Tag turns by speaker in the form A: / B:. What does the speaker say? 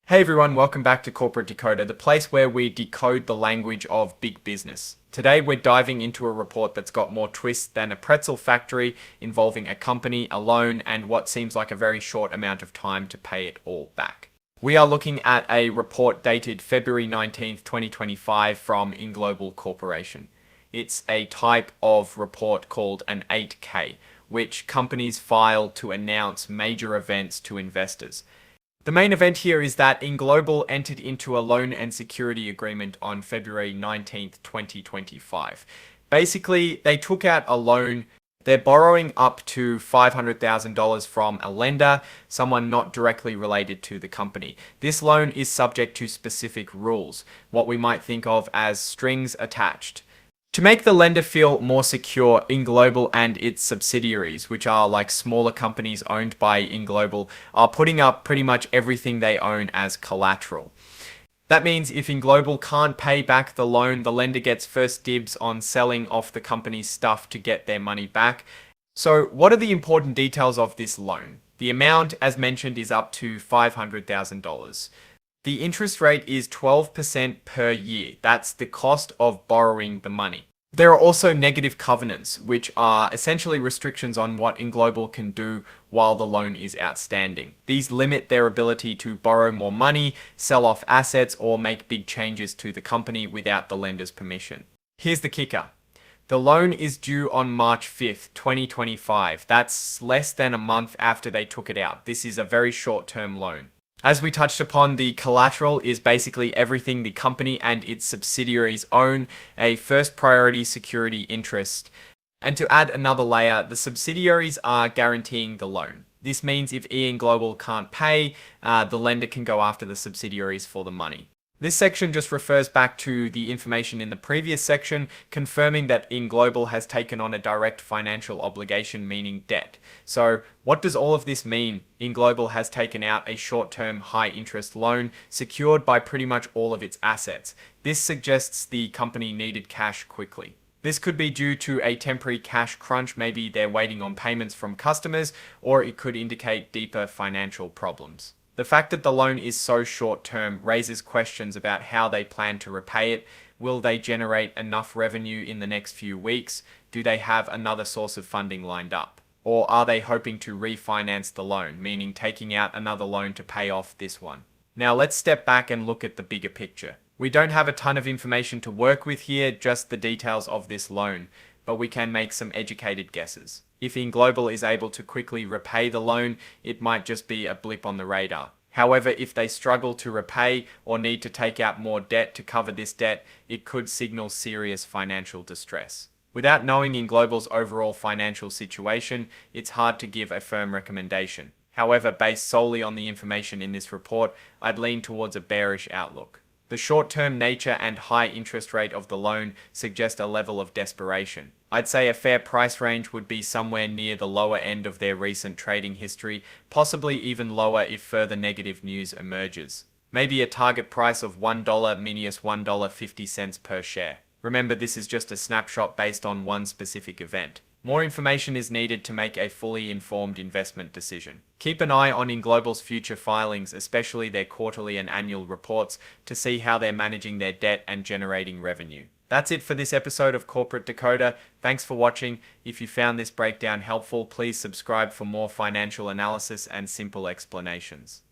A: Hey everyone, welcome back to Corporate Decoder, the place where we decode the language of big business. Today we're diving into a report that's got more twists than a pretzel factory, involving a company, a loan, and what seems like a very short amount of time to pay it all back. We are looking at a report dated February 19th, 2025 from ENGlobal Corporation. It's a type of report called an 8K, which companies file to announce major events to investors. The main event here is that ENGlobal entered into a loan and security agreement on February 19th, 2025. Basically, they took out a loan. They're borrowing up to $500,000 from a lender, someone not directly related to the company. This loan is subject to specific rules, what we might think of as strings attached. To make the lender feel more secure, ENGlobal and its subsidiaries, which are like smaller companies owned by ENGlobal, are putting up pretty much everything they own as collateral. That means if ENGlobal can't pay back the loan, the lender gets first dibs on selling off the company's stuff to get their money back. So what are the important details of this loan? The amount, as mentioned, is up to $500,000. The interest rate is 12% per year. That's the cost of borrowing the money. There are also negative covenants, which are essentially restrictions on what ENGlobal can do while the loan is outstanding. These limit their ability to borrow more money, sell off assets, or make big changes to the company without the lender's permission. Here's the kicker. The loan is due on March 5th, 2025. That's less than a month after they took it out. This is a very short-term loan. As we touched upon, the collateral is basically everything the company and its subsidiaries own, a first priority security interest. And to add another layer, the subsidiaries are guaranteeing the loan. This means if ENGlobal can't pay, the lender can go after the subsidiaries for the money. This section just refers back to the information in the previous section, confirming that ENGlobal has taken on a direct financial obligation, meaning debt. So what does all of this mean? ENGlobal has taken out a short-term high-interest loan secured by pretty much all of its assets. This suggests the company needed cash quickly. This could be due to a temporary cash crunch, maybe they're waiting on payments from customers, or it could indicate deeper financial problems. The fact that the loan is so short-term raises questions about how they plan to repay it. Will they generate enough revenue in the next few weeks? Do they have another source of funding lined up? Or are they hoping to refinance the loan, meaning taking out another loan to pay off this one? Now let's step back and look at the bigger picture. We don't have a ton of information to work with here, just the details of this loan, but we can make some educated guesses. If ENGlobal is able to quickly repay the loan, it might just be a blip on the radar. However, if they struggle to repay or need to take out more debt to cover this debt, it could signal serious financial distress. Without knowing ENGlobal's overall financial situation, it's hard to give a firm recommendation. However, based solely on the information in this report, I'd lean towards a bearish outlook. The short-term nature and high interest rate of the loan suggest a level of desperation. I'd say a fair price range would be somewhere near the lower end of their recent trading history, possibly even lower if further negative news emerges. Maybe a target price of $1 minus $1.50 per share. Remember, this is just a snapshot based on one specific event. More information is needed to make a fully informed investment decision. Keep an eye on ENGlobal's future filings, especially their quarterly and annual reports, to see how they're managing their debt and generating revenue. That's it for this episode of Corporate Decoder. Thanks for watching. If you found this breakdown helpful, please subscribe for more financial analysis and simple explanations.